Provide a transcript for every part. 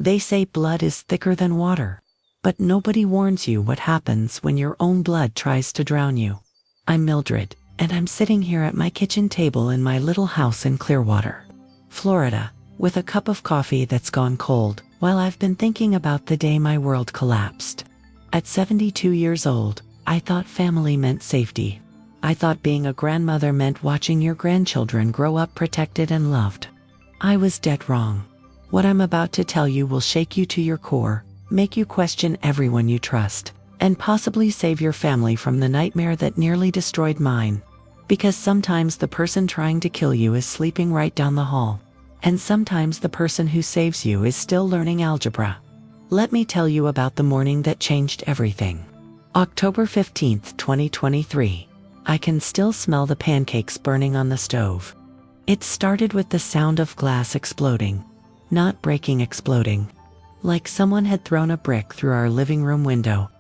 They say blood is thicker than water. But nobody warns you what happens when your own blood tries to drown you. I'm Mildred, and I'm sitting here at my kitchen table in my little house in Clearwater, Florida, with a cup of coffee that's gone cold, while I've been thinking about the day my world collapsed. At 72 years old, I thought family meant safety. I thought being a grandmother meant watching your grandchildren grow up protected and loved. I was dead wrong. What I'm about to tell you will shake you to your core, make you question everyone you trust, and possibly save your family from the nightmare that nearly destroyed mine. Because sometimes the person trying to kill you is sleeping right down the hall. And sometimes the person who saves you is still learning algebra. Let me tell you about the morning that changed everything. October 15th, 2023. I can still smell the pancakes burning on the stove. It started with the sound of glass exploding. Not breaking, exploding. Like someone had thrown a brick through our living room window.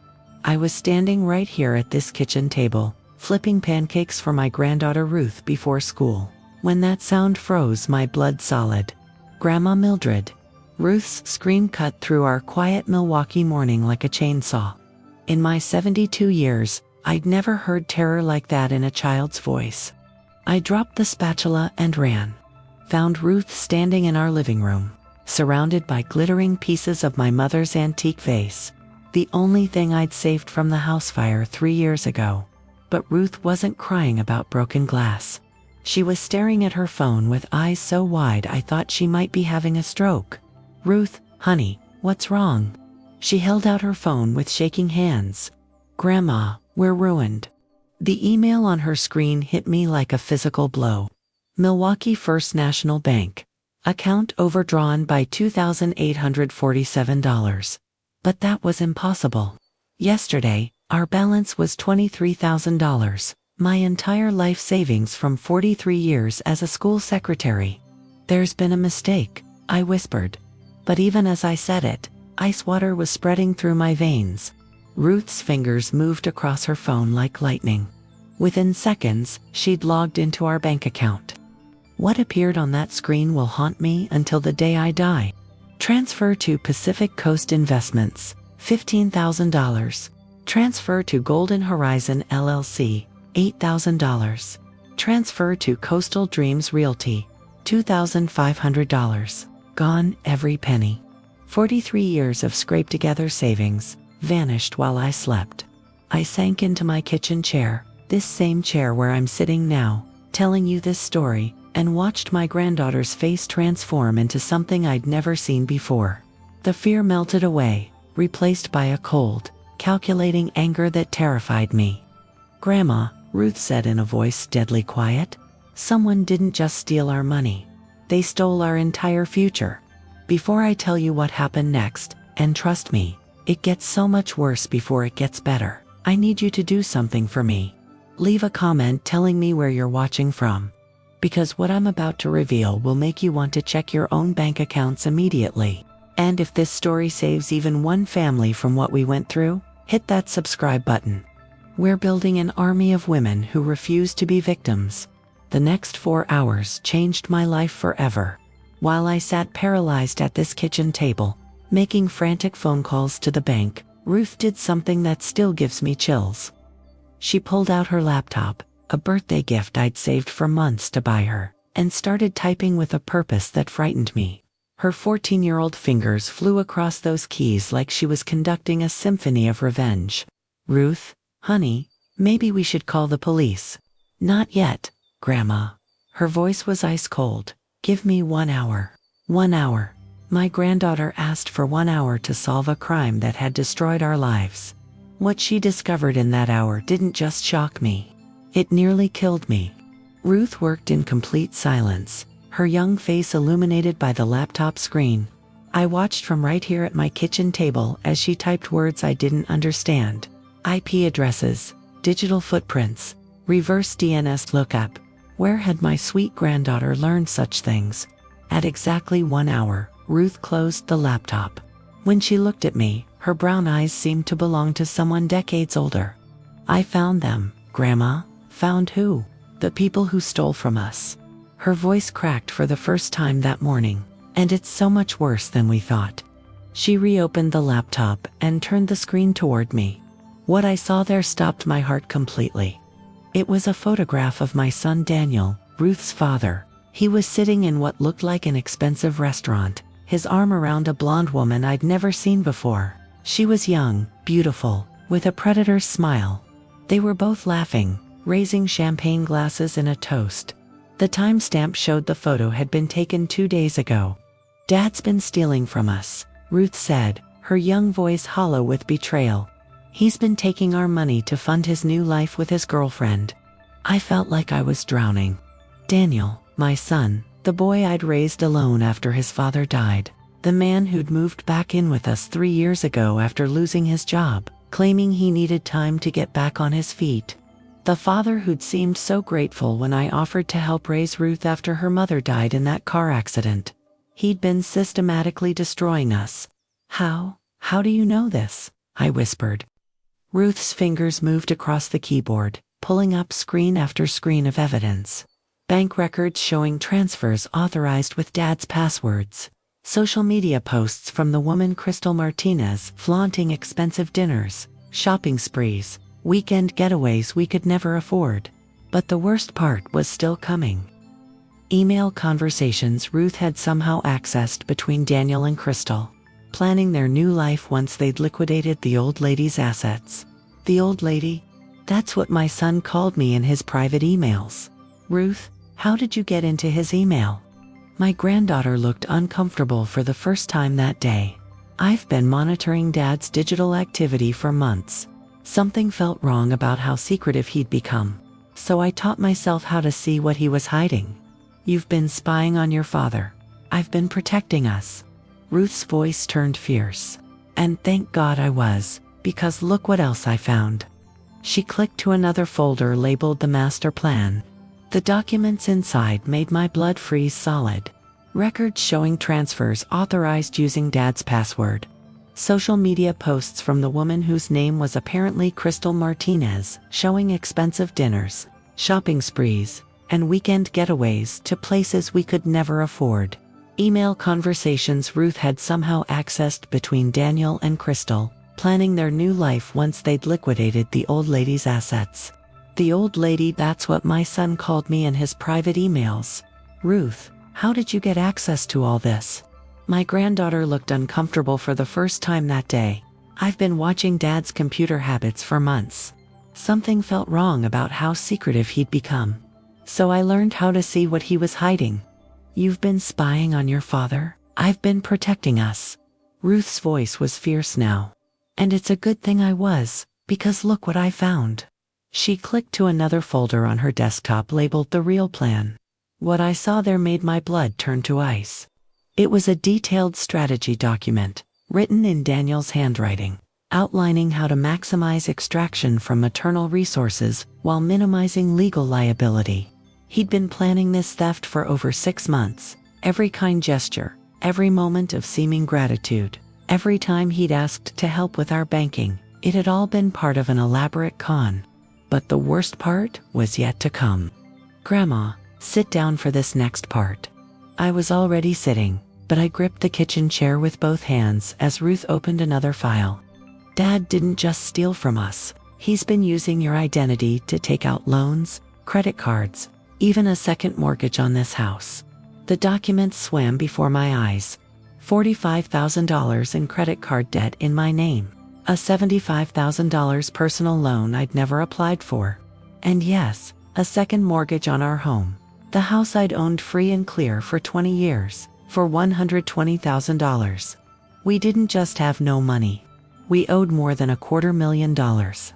I was standing right here at this kitchen table, flipping pancakes for my granddaughter Ruth before school, when that sound froze my blood solid. Grandma Mildred. Ruth's scream cut through our quiet Milwaukee morning like a chainsaw. In my 72 years, I'd never heard terror like that in a child's voice. I dropped the spatula and ran. Found Ruth standing in our living room, surrounded by glittering pieces of my mother's antique vase, the only thing I'd saved from the house fire 3 years ago. But Ruth wasn't crying about broken glass. She was staring at her phone with eyes so wide I thought she might be having a stroke. "Ruth, honey, what's wrong?" She held out her phone with shaking hands. "Grandma, we're ruined." The email on her screen hit me like a physical blow. Milwaukee First National Bank. Account overdrawn by $2,847. But that was impossible. Yesterday, our balance was $23,000, my entire life savings from 43 years as a school secretary. "There's been a mistake," I whispered. But even as I said it, ice water was spreading through my veins. Ruth's fingers moved across her phone like lightning. Within seconds, she'd logged into our bank account. What appeared on that screen will haunt me until the day I die. Transfer to Pacific Coast Investments, $15,000. Transfer to Golden Horizon LLC, $8,000. Transfer to Coastal Dreams Realty, $2,500. Gone, every penny. 43 years of scraped-together savings vanished while I slept. I sank into my kitchen chair, this same chair where I'm sitting now, telling you this story, and watched my granddaughter's face transform into something I'd never seen before. The fear melted away, replaced by a cold, calculating anger that terrified me. "Grandma," Ruth said in a voice deadly quiet, "someone didn't just steal our money. They stole our entire future." Before I tell you what happened next, and trust me, it gets so much worse before it gets better, I need you to do something for me. Leave a comment telling me where you're watching from. Because what I'm about to reveal will make you want to check your own bank accounts immediately. And if this story saves even one family from what we went through, hit that subscribe button. We're building an army of women who refuse to be victims. The next 4 hours changed my life forever. While I sat paralyzed at this kitchen table, making frantic phone calls to the bank, Ruth did something that still gives me chills. She pulled out her laptop, a birthday gift I'd saved for months to buy her, and started typing with a purpose that frightened me. Her 14-year-old fingers flew across those keys like she was conducting a symphony of revenge. "Ruth, honey, maybe we should call the police." "Not yet, Grandma." Her voice was ice cold. "Give me 1 hour. 1 hour." My granddaughter asked for 1 hour to solve a crime that had destroyed our lives. What she discovered in that hour didn't just shock me. It nearly killed me. Ruth worked in complete silence, her young face illuminated by the laptop screen. I watched from right here at my kitchen table as she typed words I didn't understand. IP addresses, digital footprints, reverse DNS lookup. Where had my sweet granddaughter learned such things? At exactly 1 hour, Ruth closed the laptop. When she looked at me, her brown eyes seemed to belong to someone decades older. "I found them, Grandma." "Found who?" "The people who stole from us." Her voice cracked for the first time that morning. "And it's so much worse than we thought." She reopened the laptop and turned the screen toward me. What I saw there stopped my heart completely. It was a photograph of my son Daniel, Ruth's father. He was sitting in what looked like an expensive restaurant, his arm around a blonde woman I'd never seen before. She was young, beautiful, with a predator's smile. They were both laughing, raising champagne glasses in a toast. The timestamp showed the photo had been taken 2 days ago. "Dad's been stealing from us," Ruth said, her young voice hollow with betrayal. "He's been taking our money to fund his new life with his girlfriend." I felt like I was drowning. Daniel, my son, the boy I'd raised alone after his father died, the man who'd moved back in with us 3 years ago after losing his job, claiming he needed time to get back on his feet. The father who'd seemed so grateful when I offered to help raise Ruth after her mother died in that car accident. He'd been systematically destroying us. How do you know this?" I whispered. Ruth's fingers moved across the keyboard, pulling up screen after screen of evidence. Bank records showing transfers authorized with Dad's passwords. Social media posts from the woman Crystal Martinez flaunting expensive dinners, shopping sprees, weekend getaways we could never afford. But the worst part was still coming. Email conversations Ruth had somehow accessed between Daniel and Crystal, planning their new life once they'd liquidated the old lady's assets. The old lady? That's what my son called me in his private emails. "Ruth, how did you get into his email?" My granddaughter looked uncomfortable for the first time that day. I've been monitoring Dad's digital activity for months. Something felt wrong about how secretive he'd become. So I taught myself how to see what he was hiding. "You've been spying on your father. I've been protecting us." Ruth's voice turned fierce. "And thank God I was, because look what else I found." She clicked to another folder labeled the master plan. The documents inside made my blood freeze solid. Records showing transfers authorized using Dad's password. Social media posts from the woman whose name was apparently Crystal Martinez, showing expensive dinners, shopping sprees, and weekend getaways to places we could never afford. Email conversations Ruth had somehow accessed between Daniel and Crystal, planning their new life once they'd liquidated the old lady's assets. The old lady, that's what my son called me in his private emails. "Ruth, how did you get access to all this?" My granddaughter looked uncomfortable for the first time that day. I've been watching Dad's computer habits for months. Something felt wrong about how secretive he'd become. So I learned how to see what he was hiding. "You've been spying on your father? I've been protecting us." Ruth's voice was fierce now. "And it's a good thing I was, because look what I found." She clicked to another folder on her desktop labeled The Real Plan. What I saw there made my blood turn to ice. It was a detailed strategy document, written in Daniel's handwriting, outlining how to maximize extraction from maternal resources while minimizing legal liability. He'd been planning this theft for over 6 months. Every kind gesture, every moment of seeming gratitude, every time he'd asked to help with our banking, it had all been part of an elaborate con. But the worst part was yet to come. "Grandma, sit down for this next part." I was already sitting, but I gripped the kitchen chair with both hands as Ruth opened another file. "Dad didn't just steal from us. He's been using your identity to take out loans, credit cards, even a second mortgage on this house." The documents swam before my eyes. $45,000 in credit card debt in my name. A $75,000 personal loan I'd never applied for. And yes, a second mortgage on our home. The house I'd owned free and clear for 20 years, for $120,000. We didn't just have no money. We owed more than $250,000.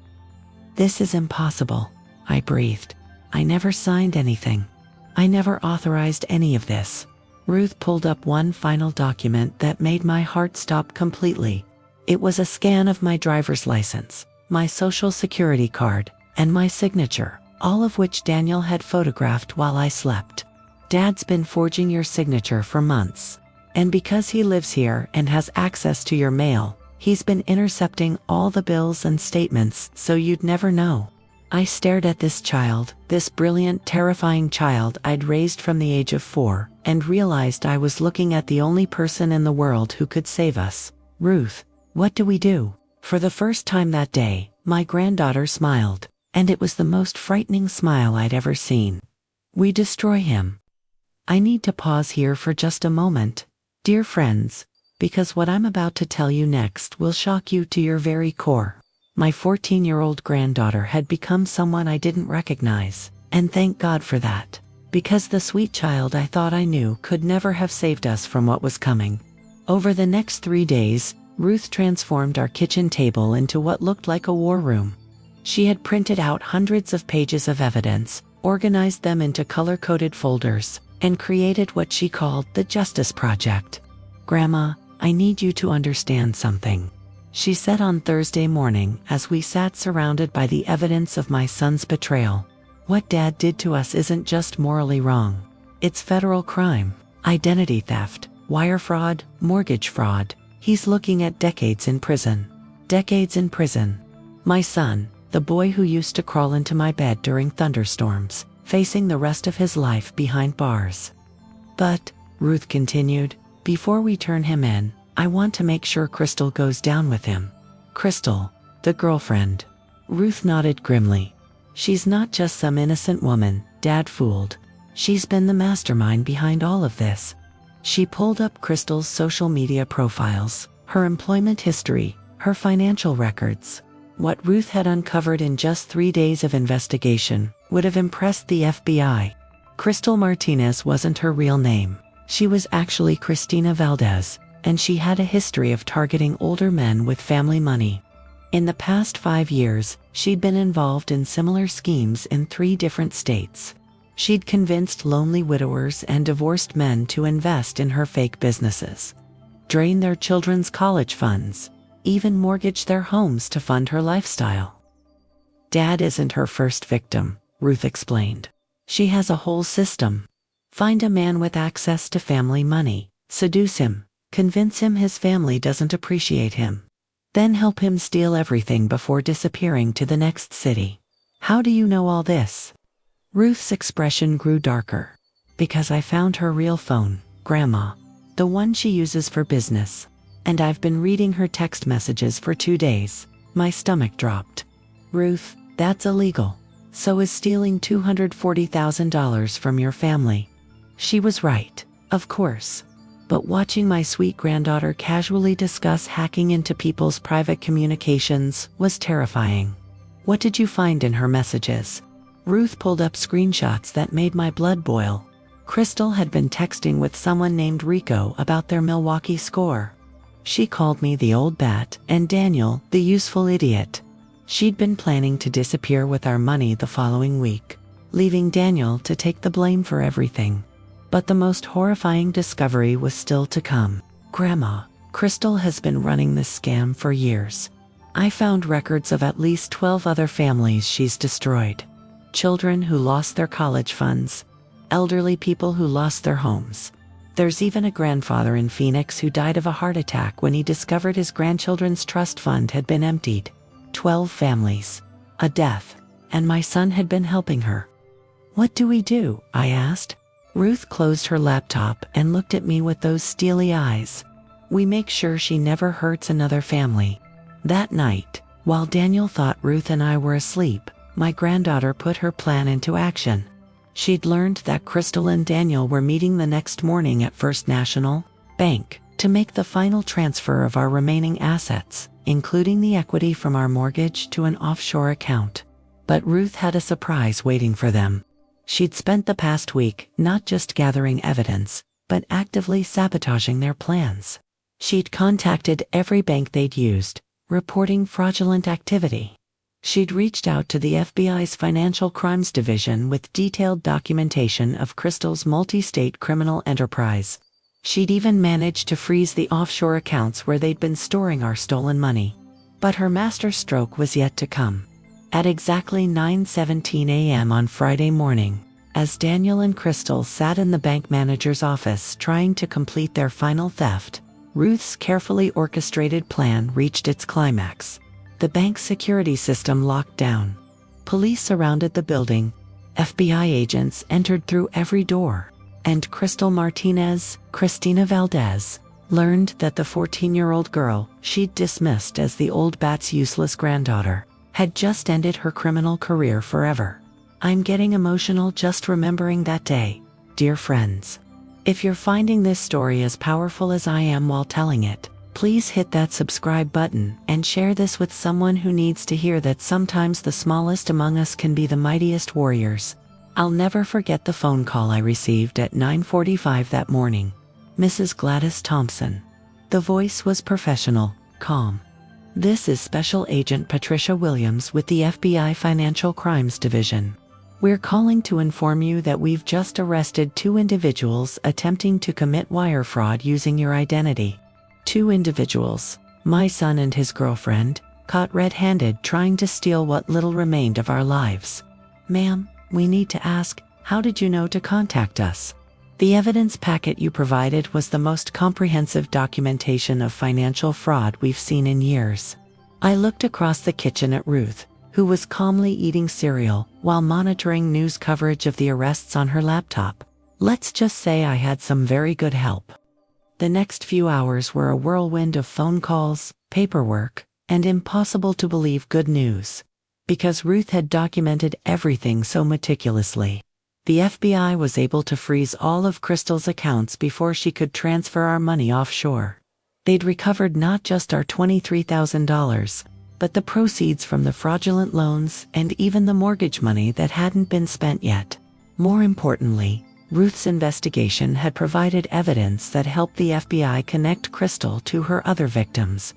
"This is impossible," I breathed. "I never signed anything. I never authorized any of this." Ruth pulled up one final document that made my heart stop completely. It was a scan of my driver's license, my social security card, and my signature, all of which Daniel had photographed while I slept. "Dad's been forging your signature for months. And because he lives here and has access to your mail, he's been intercepting all the bills and statements so you'd never know." I stared at this child, this brilliant, terrifying child I'd raised from the age of 4, and realized I was looking at the only person in the world who could save us. Ruth, what do we do? For the first time that day, my granddaughter smiled, and it was the most frightening smile I'd ever seen. We destroy him. I need to pause here for just a moment, dear friends, because what I'm about to tell you next will shock you to your very core. My 14-year-old granddaughter had become someone I didn't recognize, and thank God for that, because the sweet child I thought I knew could never have saved us from what was coming. Over the next 3 days, Ruth transformed our kitchen table into what looked like a war room. She had printed out hundreds of pages of evidence, organized them into color-coded folders, and created what she called the Justice Project. "Grandma, I need you to understand something," she said on Thursday morning as we sat surrounded by the evidence of my son's betrayal. "What Dad did to us isn't just morally wrong. It's federal crime, identity theft, wire fraud, mortgage fraud. He's looking at decades in prison. Decades in prison. My son, the boy who used to crawl into my bed during thunderstorms, facing the rest of his life behind bars." "But," Ruth continued, "before we turn him in, I want to make sure Crystal goes down with him." "Crystal, the girlfriend." Ruth nodded grimly. "She's not just some innocent woman Dad fooled. She's been the mastermind behind all of this." She pulled up Crystal's social media profiles, her employment history, her financial records. What Ruth had uncovered in just 3 days of investigation would have impressed the FBI. Crystal Martinez wasn't her real name. She was actually Cristina Valdez, and she had a history of targeting older men with family money. In the past 5 years, she'd been involved in similar schemes in 3 different states. She'd convinced lonely widowers and divorced men to invest in her fake businesses, drain their children's college funds, even mortgage their homes to fund her lifestyle. Dad isn't her first victim, Ruth explained. She has a whole system. Find a man with access to family money, seduce him, convince him his family doesn't appreciate him, then help him steal everything before disappearing to the next city. How do you know all this? Ruth's expression grew darker. Because I found her real phone, Grandma, the one she uses for business. And I've been reading her text messages for 2 days. My stomach dropped. Ruth, that's illegal. So is stealing $240,000 from your family. She was right, of course. But watching my sweet granddaughter casually discuss hacking into people's private communications was terrifying. What did you find in her messages? Ruth pulled up screenshots that made my blood boil. Crystal had been texting with someone named Rico about their Milwaukee score. She called me the old bat and Daniel the useful idiot. She'd been planning to disappear with our money the following week, leaving Daniel to take the blame for everything. But the most horrifying discovery was still to come. Grandma, Crystal has been running this scam for years. I found records of at least 12 other families she's destroyed. Children who lost their college funds, elderly people who lost their homes. There's even a grandfather in Phoenix who died of a heart attack when he discovered his grandchildren's trust fund had been emptied. 12 families, a death, and my son had been helping her. What do we do? I asked. Ruth closed her laptop and looked at me with those steely eyes. We make sure she never hurts another family. That night, while Daniel thought Ruth and I were asleep, my granddaughter put her plan into action. She'd learned that Crystal and Daniel were meeting the next morning at First National Bank to make the final transfer of our remaining assets, including the equity from our mortgage to an offshore account. But Ruth had a surprise waiting for them. She'd spent the past week not just gathering evidence, but actively sabotaging their plans. She'd contacted every bank they'd used, reporting fraudulent activity. She'd reached out to the FBI's Financial Crimes Division with detailed documentation of Crystal's multi-state criminal enterprise. She'd even managed to freeze the offshore accounts where they'd been storing our stolen money. But her master stroke was yet to come. At exactly 9:17 a.m. on Friday morning, as Daniel and Crystal sat in the bank manager's office trying to complete their final theft, Ruth's carefully orchestrated plan reached its climax. The bank's security system locked down. Police surrounded the building. FBI agents entered through every door. And Crystal Martinez, Cristina Valdez, Learned that the 14-year-old girl she'd dismissed as the old bat's useless granddaughter had just ended her criminal career forever. I'm getting emotional just remembering that day, dear friends. If you're finding this story as powerful as I am while telling it, please hit that subscribe button and share this with someone who needs to hear that sometimes the smallest among us can be the mightiest warriors. I'll never forget the phone call I received at 9:45 that morning. Mrs. Gladys Thompson. The voice was professional, calm. This is Special Agent Patricia Williams with the FBI Financial Crimes Division. We're calling to inform you that we've just arrested 2 individuals attempting to commit wire fraud using your identity. 2 individuals, my son and his girlfriend, caught red-handed trying to steal what little remained of our lives. Ma'am, we need to ask, how did you know to contact us? The evidence packet you provided was the most comprehensive documentation of financial fraud we've seen in years. I looked across the kitchen at Ruth, who was calmly eating cereal while monitoring news coverage of the arrests on her laptop. Let's just say I had some very good help. The next few hours were a whirlwind of phone calls, paperwork, and impossible to believe good news. Because Ruth had documented everything so meticulously, the FBI was able to freeze all of Crystal's accounts before she could transfer our money offshore. They'd recovered not just our $23,000, but the proceeds from the fraudulent loans and even the mortgage money that hadn't been spent yet. More importantly, Ruth's investigation had provided evidence that helped the FBI connect Crystal to her other victims.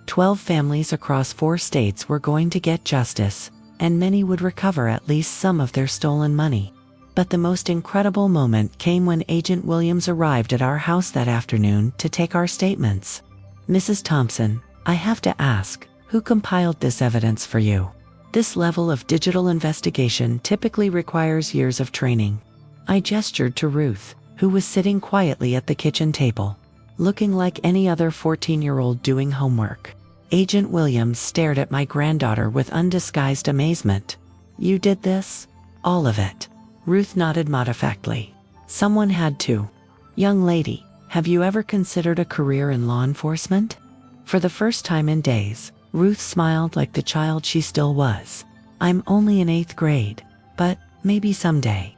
12 families across 4 states were going to get justice, and many would recover at least some of their stolen money. But the most incredible moment came when Agent Williams arrived at our house that afternoon to take our statements. Mrs. Thompson, I have to ask, who compiled this evidence for you? This level of digital investigation typically requires years of training. I gestured to Ruth, who was sitting quietly at the kitchen table, looking like any other 14-year-old doing homework. Agent Williams stared at my granddaughter with undisguised amazement. You did this? All of it? Ruth nodded matter-of-factly. Someone had to. Young lady, have you ever considered a career in law enforcement? For the first time in days, Ruth smiled like the child she still was. I'm only in 8th grade, but maybe someday.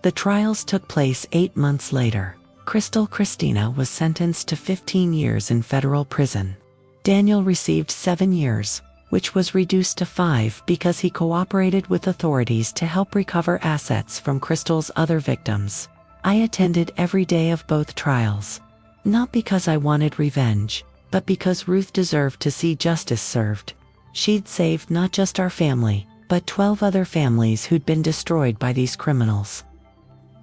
The trials took place 8 months later. Crystal Christina was sentenced to 15 years in federal prison. Daniel received 7 years, which was reduced to 5 because he cooperated with authorities to help recover assets from Crystal's other victims. I attended every day of both trials. Not because I wanted revenge, but because Ruth deserved to see justice served. She'd saved not just our family, but 12 other families who'd been destroyed by these criminals.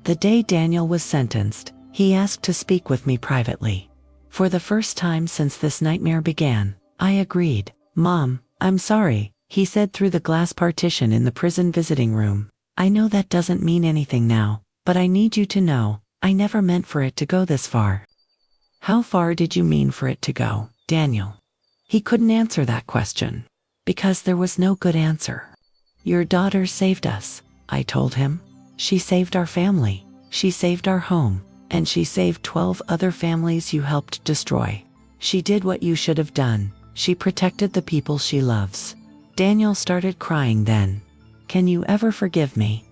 The day Daniel was sentenced, he asked to speak with me privately. For the first time since this nightmare began, I agreed. Mom, I'm sorry, he said through the glass partition in the prison visiting room. I know that doesn't mean anything now, but I need you to know, I never meant for it to go this far. How far did you mean for it to go, Daniel? He couldn't answer that question, because there was no good answer. Your daughter saved us, I told him. She saved our family, she saved our home, and she saved 12 other families you helped destroy. She did what you should have done, she protected the people she loves. Daniel started crying then. Can you ever forgive me?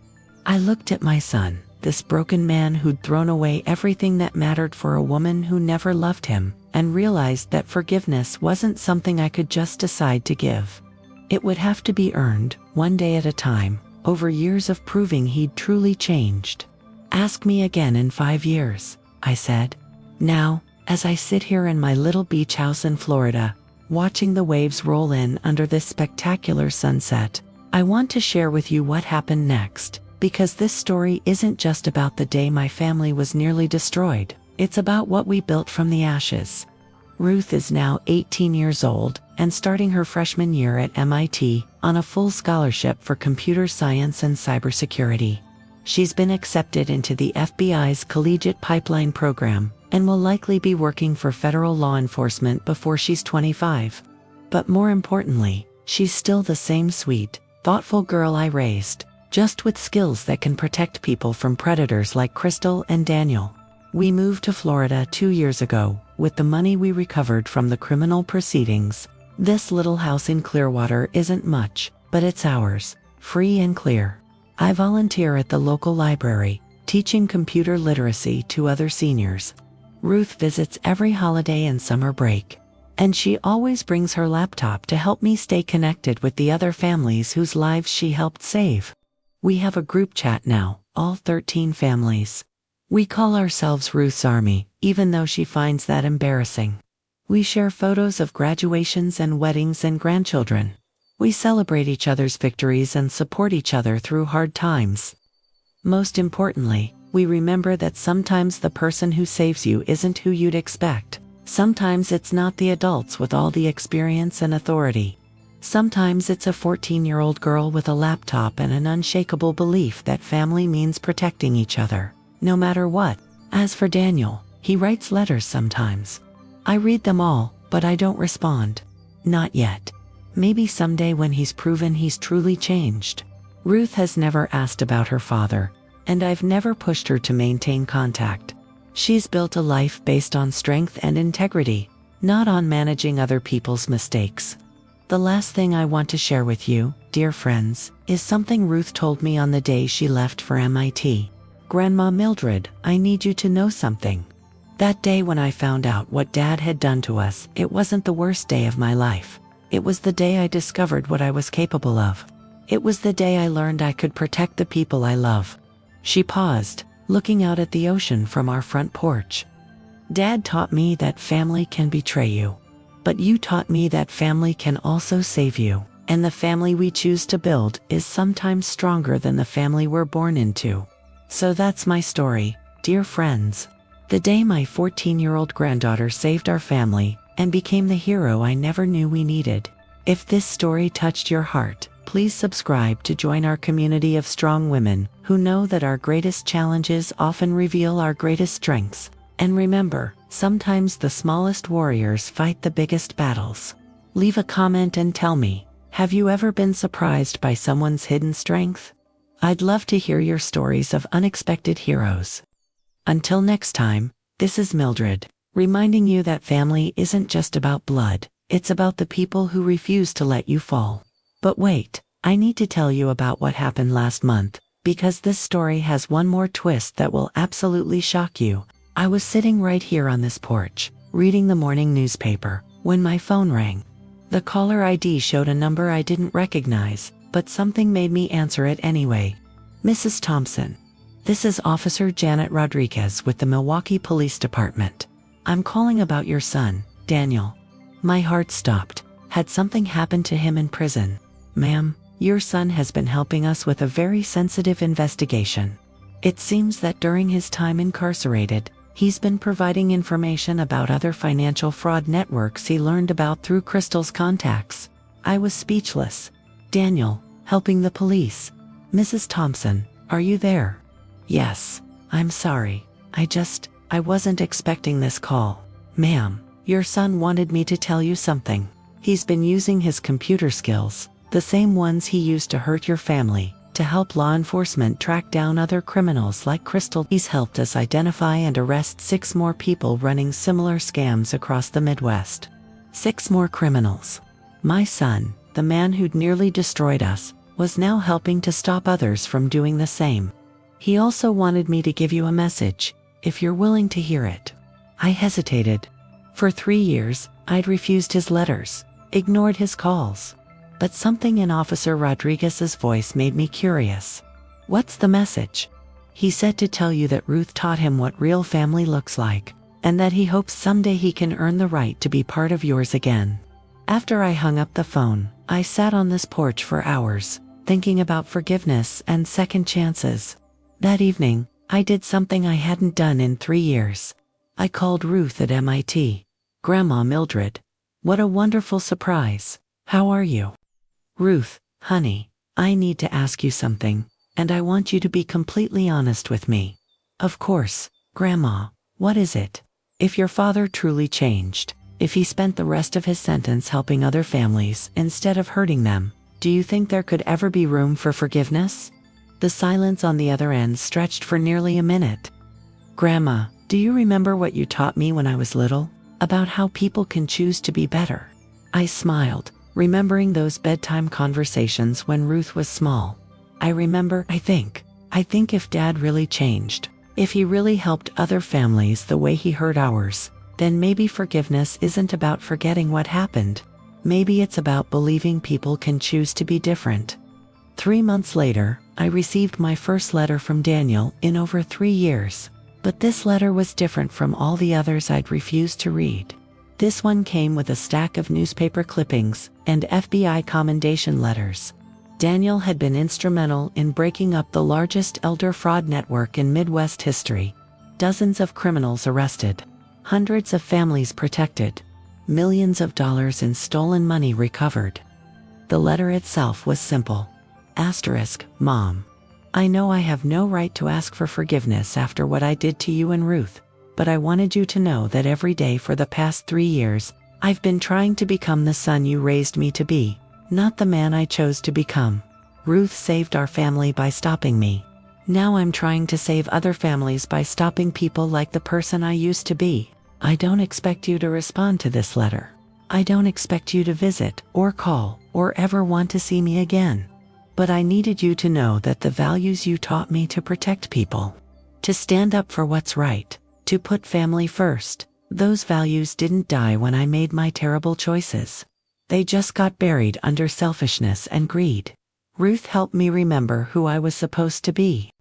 I looked at my son, this broken man who'd thrown away everything that mattered for a woman who never loved him, and realized that forgiveness wasn't something I could just decide to give. It would have to be earned, one day at a time, over years of proving he'd truly changed. Ask me again in 5 years, I said. Now, as I sit here in my little beach house in Florida, watching the waves roll in under this spectacular sunset, I want to share with you what happened next, because this story isn't just about the day my family was nearly destroyed, it's about what we built from the ashes. Ruth is now 18 years old and starting her freshman year at MIT on a full scholarship for computer science and cybersecurity. She's been accepted into the FBI's Collegiate Pipeline program and will likely be working for federal law enforcement before she's 25. But more importantly, she's still the same sweet, thoughtful girl I raised, just with skills that can protect people from predators like Crystal and Daniel. We moved to Florida 2 years ago, with the money we recovered from the criminal proceedings. This little house in Clearwater isn't much, but it's ours, free and clear. I volunteer at the local library, teaching computer literacy to other seniors. Ruth visits every holiday and summer break, and she always brings her laptop to help me stay connected with the other families whose lives she helped save. We have a group chat now, all 13 families. We call ourselves Ruth's Army, even though she finds that embarrassing. We share photos of graduations and weddings and grandchildren. We celebrate each other's victories and support each other through hard times. Most importantly, we remember that sometimes the person who saves you isn't who you'd expect. Sometimes it's not the adults with all the experience and authority. Sometimes it's a 14-year-old girl with a laptop and an unshakable belief that family means protecting each other, no matter what. As for Daniel, he writes letters sometimes. I read them all, but I don't respond. Not yet. Maybe someday when he's proven he's truly changed. Ruth has never asked about her father, and I've never pushed her to maintain contact. She's built a life based on strength and integrity, not on managing other people's mistakes. The last thing I want to share with you, dear friends, is something Ruth told me on the day she left for MIT. Grandma Mildred, I need you to know something. That day when I found out what Dad had done to us, it wasn't the worst day of my life. It was the day I discovered what I was capable of. It was the day I learned I could protect the people I love. She paused, looking out at the ocean from our front porch. Dad taught me that family can betray you. But you taught me that family can also save you. And the family we choose to build is sometimes stronger than the family we're born into. So that's my story, dear friends. The day my 14-year-old granddaughter saved our family and became the hero I never knew we needed. If this story touched your heart, please subscribe to join our community of strong women who know that our greatest challenges often reveal our greatest strengths. And remember, sometimes the smallest warriors fight the biggest battles. Leave a comment and tell me, have you ever been surprised by someone's hidden strength? I'd love to hear your stories of unexpected heroes. Until next time, this is Mildred, reminding you that family isn't just about blood, it's about the people who refuse to let you fall. But wait, I need to tell you about what happened last month, because this story has one more twist that will absolutely shock you. I was sitting right here on this porch, reading the morning newspaper, when my phone rang. The caller ID showed a number I didn't recognize, but something made me answer it anyway. Mrs. Thompson. This is Officer Janet Rodriguez with the Milwaukee Police Department. I'm calling about your son, Daniel. My heart stopped. Had something happened to him in prison? Ma'am, your son has been helping us with a very sensitive investigation. It seems that during his time incarcerated, he's been providing information about other financial fraud networks he learned about through Crystal's contacts. I was speechless. Daniel, helping the police. Mrs. Thompson, are you there? Yes, I'm sorry. I wasn't expecting this call. Ma'am, your son wanted me to tell you something. He's been using his computer skills, the same ones he used to hurt your family, to help law enforcement track down other criminals like Crystal. He's helped us identify and arrest 6 more people running similar scams across the Midwest. 6 more criminals. My son, the man who'd nearly destroyed us, was now helping to stop others from doing the same. He also wanted me to give you a message, if you're willing to hear it. I hesitated. For 3 years, I'd refused his letters, ignored his calls. But something in Officer Rodriguez's voice made me curious. What's the message? He said to tell you that Ruth taught him what real family looks like, and that he hopes someday he can earn the right to be part of yours again. After I hung up the phone, I sat on this porch for hours, thinking about forgiveness and second chances. That evening, I did something I hadn't done in 3 years. I called Ruth at MIT. Grandma Mildred. What a wonderful surprise. How are you? Ruth, honey, I need to ask you something, and I want you to be completely honest with me. Of course, Grandma, what is it? If your father truly changed, if he spent the rest of his sentence helping other families instead of hurting them, do you think there could ever be room for forgiveness? The silence on the other end stretched for nearly a minute. Grandma, do you remember what you taught me when I was little? about how people can choose to be better. I smiled, remembering those bedtime conversations when Ruth was small. I remember, I think if Dad really changed, if he really helped other families the way he hurt ours, then maybe forgiveness isn't about forgetting what happened. Maybe it's about believing people can choose to be different. 3 months later, I received my first letter from Daniel in over 3 years. But this letter was different from all the others I'd refused to read. This one came with a stack of newspaper clippings and FBI commendation letters. Daniel had been instrumental in breaking up the largest elder fraud network in Midwest history. Dozens of criminals arrested, hundreds of families protected, millions of dollars in stolen money recovered. The letter itself was simple. Mom, I know I have no right to ask for forgiveness after what I did to you and Ruth, but I wanted you to know that every day for the past 3 years, I've been trying to become the son you raised me to be, not the man I chose to become. Ruth saved our family by stopping me. Now I'm trying to save other families by stopping people like the person I used to be. I don't expect you to respond to this letter. I don't expect you to visit, or call, or ever want to see me again. But I needed you to know that the values you taught me to protect people, to stand up for what's right, to put family first, those values didn't die when I made my terrible choices. They just got buried under selfishness and greed. Ruth helped me remember who I was supposed to be.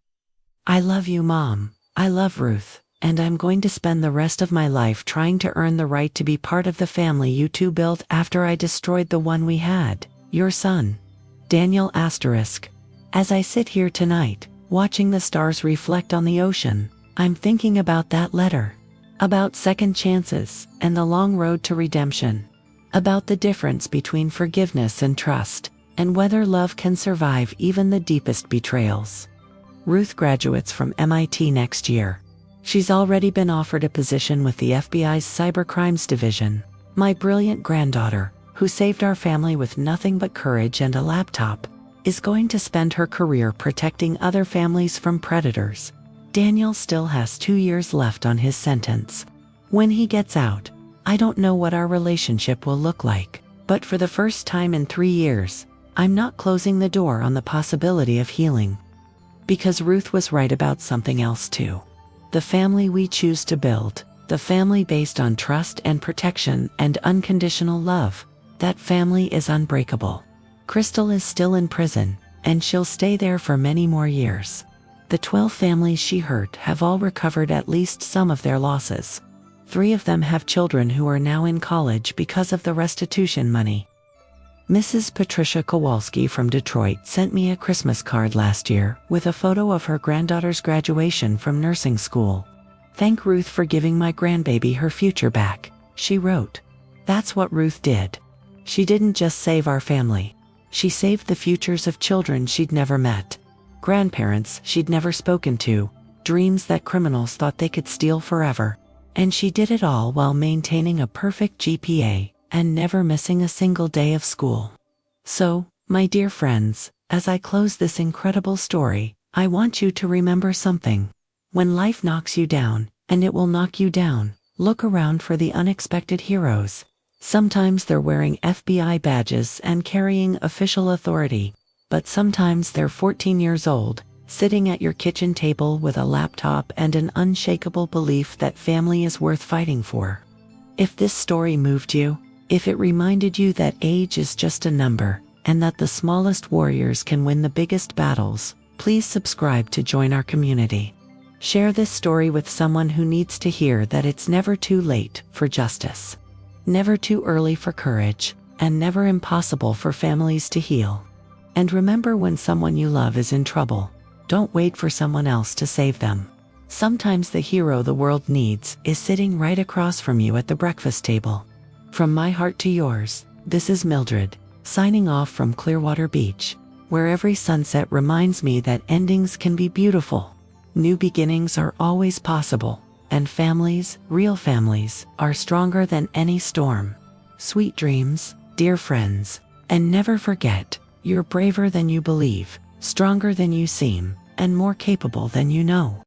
I love you, Mom. I love Ruth, and I'm going to spend the rest of my life trying to earn the right to be part of the family you two built after I destroyed the one we had, your son. Daniel *. As I sit here tonight, watching the stars reflect on the ocean, I'm thinking about that letter. About second chances and the long road to redemption. About the difference between forgiveness and trust, and whether love can survive even the deepest betrayals. Ruth graduates from MIT next year. She's already been offered a position with the FBI's Cybercrimes Division. My brilliant granddaughter, who saved our family with nothing but courage and a laptop, is going to spend her career protecting other families from predators. Daniel still has 2 years left on his sentence. When he gets out, I don't know what our relationship will look like, but for the first time in 3 years, I'm not closing the door on the possibility of healing. Because Ruth was right about something else too. The family we choose to build, the family based on trust and protection and unconditional love, that family is unbreakable. Crystal is still in prison, and she'll stay there for many more years. The 12 families she hurt have all recovered at least some of their losses. 3 of them have children who are now in college because of the restitution money. Mrs. Patricia Kowalski from Detroit sent me a Christmas card last year with a photo of her granddaughter's graduation from nursing school. Thank Ruth for giving my grandbaby her future back, she wrote. That's what Ruth did. She didn't just save our family. She saved the futures of children she'd never met, grandparents she'd never spoken to, dreams that criminals thought they could steal forever. And she did it all while maintaining a perfect GPA and never missing a single day of school. So, my dear friends, as I close this incredible story, I want you to remember something. When life knocks you down, and it will knock you down, look around for the unexpected heroes. Sometimes they're wearing FBI badges and carrying official authority, but sometimes they're 14 years old, sitting at your kitchen table with a laptop and an unshakable belief that family is worth fighting for. If this story moved you, if it reminded you that age is just a number, and that the smallest warriors can win the biggest battles, please subscribe to join our community. Share this story with someone who needs to hear that it's never too late for justice. Never too early for courage, and never impossible for families to heal. And remember, when someone you love is in trouble, don't wait for someone else to save them. Sometimes the hero the world needs is sitting right across from you at the breakfast table. From my heart to yours, this is Mildred, signing off from Clearwater Beach, where every sunset reminds me that endings can be beautiful. New beginnings are always possible. And families, real families, are stronger than any storm. Sweet dreams, dear friends, and never forget, you're braver than you believe, stronger than you seem, and more capable than you know.